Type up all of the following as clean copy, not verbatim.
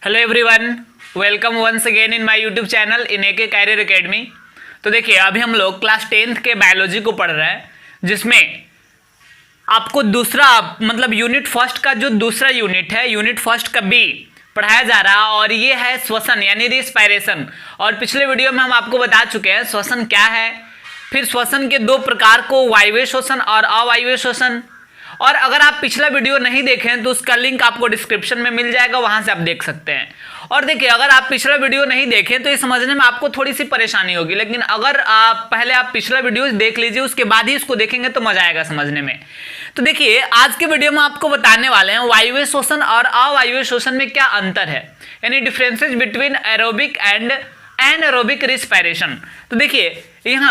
Hello everyone, welcome once again in my YouTube channel in AK career academy. तो देखिए, अभी हम लोग क्लास 10th के बायोलॉजी को पढ़ रहे हैं, जिसमें आपको दूसरा मतलब यूनिट फर्स्ट का जो दूसरा यूनिट है, यूनिट फर्स्ट का बी पढ़ाया जा रहा है और ये है श्वसन यानी रिस्पायरेशन। और पिछले वीडियो में हम आपको बता चुके हैं श्वसन क्या है, फिर श्वसन के दो प्रकार को वायवीय श्वसन और अवायवीय श्वसन। और अगर आप पिछला वीडियो नहीं देखें तो उसका लिंक आपको डिस्क्रिप्शन में मिल जाएगा, वहां से आप देख सकते हैं। और देखिए, अगर आप पिछला वीडियो नहीं देखें तो ये समझने में आपको थोड़ी सी परेशानी होगी, लेकिन अगर आप पहले पिछला वीडियो देख लीजिए, उसके बाद ही इसको देखेंगे तो मजा आएगा समझने में। तो देखिए, आज के वीडियो में आपको बताने वाले हैं वायवीय श्वसन और अवायवीय श्वसन में क्या अंतर है, यानी differences between aerobic and anaerobic respiration. तो देखिए, यहाँ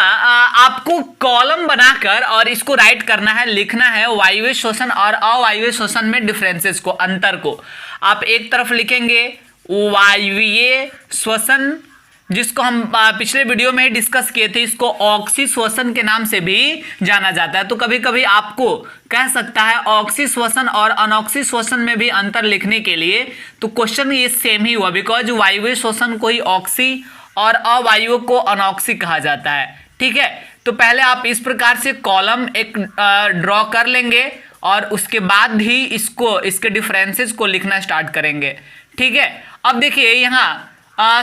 आपको कॉलम बनाकर और इसको राइट करना है, लिखना है वायवीय श्वसन और अवायवीय श्वसन में डिफरेंसेस को, अंतर को। आप एक तरफ लिखेंगे वायवीय श्वसन, जिसको हम पिछले वीडियो में ही डिस्कस किए थे, इसको ऑक्सी श्वसन के नाम से भी जाना जाता है। तो कभी कभी आपको कह सकता है ऑक्सी श्वसन और अनऑक्सी श्वसन में भी अंतर लिखने के लिए, तो क्वेश्चन ये सेम ही हुआ, बिकॉज वायवीय श्वसन को ही ऑक्सी और अवायवीय को अनऑक्सी कहा जाता है। ठीक है, तो पहले आप इस प्रकार से कॉलम एक ड्रॉ कर लेंगे और उसके बाद ही इसके डिफरेंसेस को लिखना स्टार्ट करेंगे। ठीक है, अब देखिए यहाँ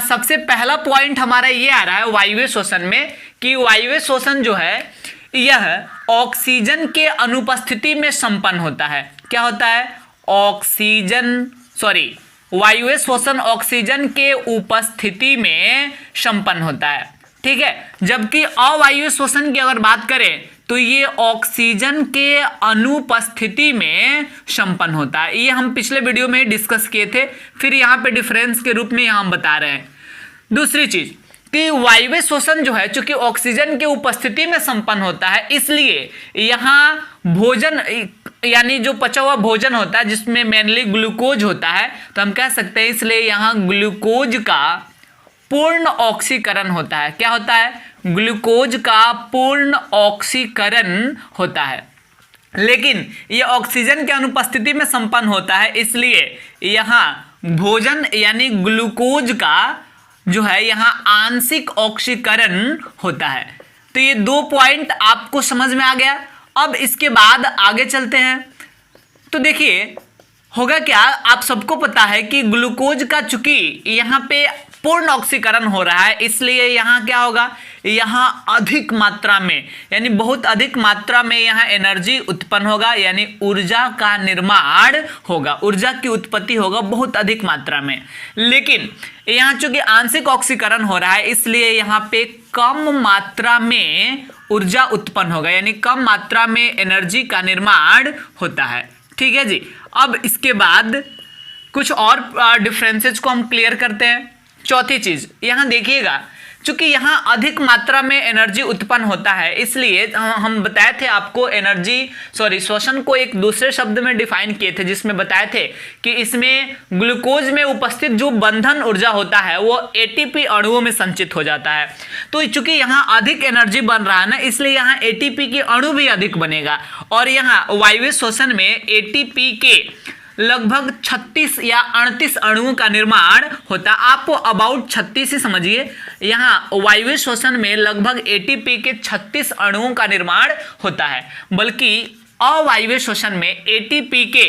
सबसे पहला पॉइंट हमारा ये आ रहा है वायवीय श्वसन में कि वायवीय श्वसन जो है यह ऑक्सीजन के अनुपस्थिति में संपन्न होता है। क्या होता है? वायवीय श्वसन ऑक्सीजन के उपस्थिति में संपन्न होता है। ठीक है, जबकि अवायवीय श्वसन की अगर बात करें तो ये ऑक्सीजन के अनुपस्थिति में संपन्न होता है। ये हम पिछले वीडियो में डिस्कस किए थे, फिर यहाँ पे डिफरेंस के रूप में यहाँ हम बता रहे हैं। दूसरी चीज कि वायवीय श्वसन जो है, चूंकि ऑक्सीजन के उपस्थिति में संपन्न होता है, इसलिए यहाँ भोजन यानी जो पचा हुआ भोजन होता है जिसमें मेनली ग्लूकोज होता है, तो हम कह सकते हैं इसलिए यहाँ ग्लूकोज का पूर्ण ऑक्सीकरण होता है। क्या होता है? ग्लूकोज का पूर्ण ऑक्सीकरण होता है। लेकिन ये ऑक्सीजन के अनुपस्थिति में संपन्न होता है, इसलिए यहाँ भोजन यानी ग्लूकोज का जो है यहाँ आंशिक ऑक्सीकरण होता है। तो ये दो पॉइंट आपको समझ में आ गया। अब इसके बाद आगे चलते हैं। तो देखिए, होगा क्या, आप सबको पता है कि ग्लूकोज का चूंकि यहाँ पे पूर्ण ऑक्सीकरण हो रहा है, इसलिए यहाँ क्या होगा, यहाँ अधिक मात्रा में यानी बहुत अधिक मात्रा में यहाँ एनर्जी उत्पन्न होगा, यानी ऊर्जा का निर्माण होगा, ऊर्जा की उत्पत्ति होगा बहुत अधिक मात्रा में। लेकिन यहाँ चूंकि आंशिक ऑक्सीकरण हो रहा है, इसलिए यहाँ पे कम मात्रा में ऊर्जा उत्पन्न होगा, यानी कम मात्रा में एनर्जी का निर्माण होता है। ठीक है जी। अब इसके बाद कुछ और डिफरेंसेस को हम क्लियर करते हैं। चौथी चीज यहाँ देखिएगा, चूंकि यहाँ अधिक मात्रा में एनर्जी उत्पन्न होता है, इसलिए हम बताए थे आपको श्वसन को एक दूसरे शब्द में डिफाइन किए थे, जिसमें बताए थे कि इसमें ग्लूकोज में उपस्थित जो बंधन ऊर्जा होता है वो एटीपी अणुओं में संचित हो जाता है। तो चूंकि यहाँ अधिक एनर्जी बन रहा है ना, इसलिए यहाँ एटीपी के अणु भी अधिक बनेगा। और यहाँ वायवीय श्वसन में एटीपी के लगभग 36 या 38 अणुओं का निर्माण होता है। आप अबाउट 36 ही समझिए, यहाँ वायवीय श्वसन में लगभग एटीपी के 36 अणुओं का निर्माण होता है, बल्कि अवायवीय श्वसन में एटीपी के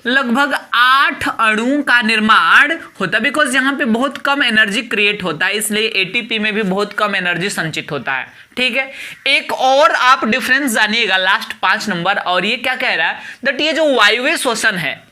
लगभग 8 अणुओं का निर्माण होता है, बिकॉज यहाँ पे बहुत कम एनर्जी क्रिएट होता है, इसलिए एटीपी में भी बहुत कम एनर्जी संचित होता है। ठीक है, एक और आप डिफरेंस जानिएगा, लास्ट 5 नंबर, और ये क्या कह रहा है दैट ये जो वायवीय श्वसन है,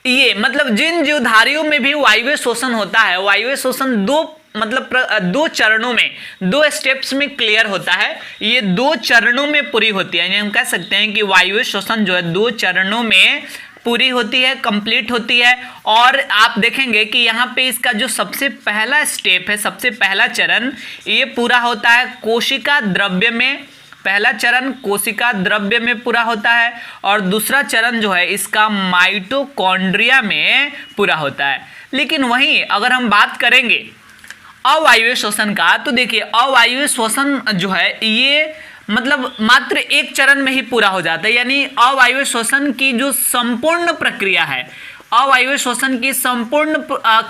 ये मतलब जिन जीवधारियों में भी वायवीय श्वसन होता है, वायवीय श्वसन दो चरणों में, दो स्टेप्स में क्लियर होता है, ये 2 चरणों में पूरी होती है। यानी हम कह सकते हैं कि वायवीय श्वसन जो है 2 चरणों में पूरी होती है, कंप्लीट होती है। और आप देखेंगे कि यहाँ पे इसका जो सबसे पहला स्टेप है, सबसे पहला चरण, ये पूरा होता है कोशिका द्रव्य में। पहला चरण कोशिका द्रव्य में पूरा होता है और दूसरा चरण जो है इसका माइटोकॉन्ड्रिया में पूरा होता है। लेकिन वहीं अगर हम बात करेंगे अवायवीय श्वसन का, तो देखिए अवायवीय श्वसन जो है ये मतलब मात्र एक चरण में ही पूरा हो जाता है, यानी अवायवीय श्वसन की जो संपूर्ण प्रक्रिया है, अवायवीय श्वसन की संपूर्ण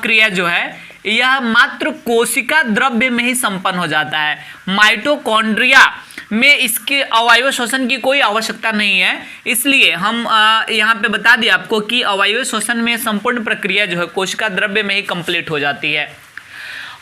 क्रिया जो है यह मात्र कोशिका द्रव्य में ही संपन्न हो जाता है। माइटोकॉन्ड्रिया में इसके अवायवीय श्वसन की कोई आवश्यकता नहीं है, इसलिए हम यहाँ पे बता दिया आपको कि अवायवीय श्वसन में संपूर्ण प्रक्रिया जो है कोशिका द्रव्य में ही कंप्लीट हो जाती है।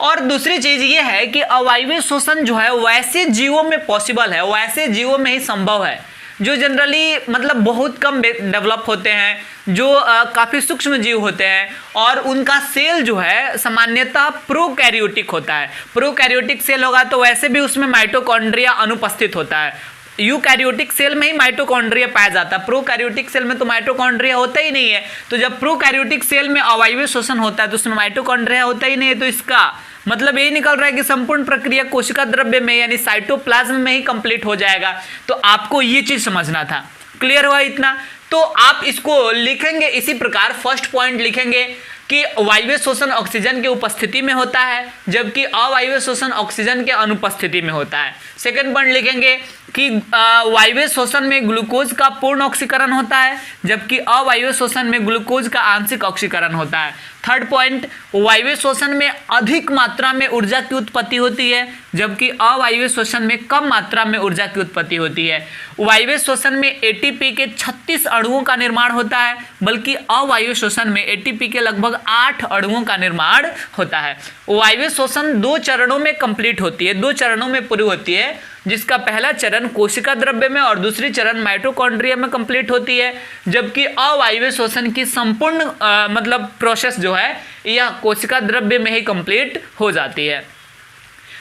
और दूसरी चीज ये है कि अवायवीय श्वसन जो है वैसे जीवों में पॉसिबल है, वैसे जीवों में ही संभव है जो जनरली मतलब बहुत कम डेवलप होते हैं, जो काफ़ी सूक्ष्म जीव होते हैं और उनका सेल जो है सामान्यतः प्रोकैरियोटिक होता है। प्रोकैरियोटिक सेल होगा तो वैसे भी उसमें माइटोकॉन्ड्रिया अनुपस्थित होता है। यूकैरियोटिक सेल में ही माइटोकॉन्ड्रिया पाया जाता है, प्रोकैरियोटिक सेल में तो माइटोकॉन्ड्रिया होता ही नहीं है। तो जब प्रोकैरियोटिक सेल में अवायवीय श्वसन होता है तो उसमें माइटोकॉन्ड्रिया होता ही नहीं है, तो इसका मतलब ये निकल रहा है कि संपूर्ण प्रक्रिया कोशिका द्रव्य में यानी साइटोप्लाज्म में ही कंप्लीट हो जाएगा। तो आपको ये चीज समझना था। क्लियर हुआ इतना? तो आप इसको लिखेंगे इसी प्रकार। फर्स्ट पॉइंट लिखेंगे कि वायवीय श्वसन ऑक्सीजन के उपस्थिति में होता है, जबकि अवायवीय श्वसन ऑक्सीजन के अनुपस्थिति में होता है। सेकंड पॉइंट लिखेंगे कि वायवीय श्वसन में ग्लूकोज का पूर्ण ऑक्सीकरण होता है, जबकि अवायवीय श्वसन में ग्लूकोज का आंशिक ऑक्सीकरण होता है। थर्ड पॉइंट, वायवीय श्वसन में अधिक मात्रा में ऊर्जा की उत्पत्ति होती है, जबकि अवायवीय श्वसन में कम मात्रा में ऊर्जा की उत्पत्ति होती है। वायवीय श्वसन में एटीपी के 36 अणुओं का निर्माण होता है, बल्कि अवायवीय श्वसन में एटीपी के लगभग 8 अणुओं का निर्माण होता है। वायवीय श्वसन 2 चरणों में कंप्लीट होती है, 2 चरणों में पूरी होती है, जिसका पहला चरण कोशिका द्रव्य में और दूसरी चरण माइटोकॉन्ड्रिया में कंप्लीट होती है, जबकि अवायवीय श्वसन की संपूर्ण मतलब प्रोसेस जो है यह कोशिका द्रव्य में ही कंप्लीट हो जाती है।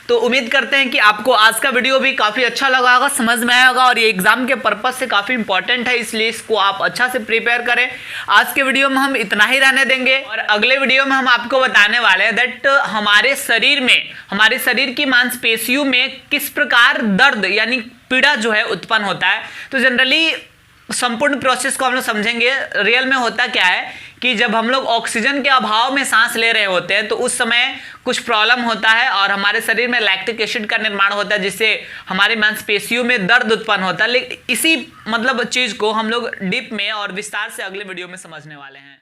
तो उम्मीद करते हैं कि आपको आज का वीडियो भी काफ़ी अच्छा लगा होगा, समझ में आया होगा और ये एग्जाम के पर्पस से काफ़ी इंपॉर्टेंट है, इसलिए इसको आप अच्छा से प्रिपेयर करें। आज के वीडियो में हम इतना ही रहने देंगे और अगले वीडियो में हम आपको बताने वाले हैं दैट हमारे शरीर की मांसपेशियों में किस प्रकार दर्द यानी पीड़ा जो है उत्पन्न होता है। तो जनरली संपूर्ण प्रोसेस को हम लोग समझेंगे। रियल में होता क्या है कि जब हम लोग ऑक्सीजन के अभाव में सांस ले रहे होते हैं तो उस समय कुछ प्रॉब्लम होता है और हमारे शरीर में लैक्टिक एसिड का निर्माण होता है, जिससे हमारी मांसपेशियों में दर्द उत्पन्न होता है। लेकिन इसी मतलब चीज को हम लोग डीप में और विस्तार से अगले वीडियो में समझने वाले हैं।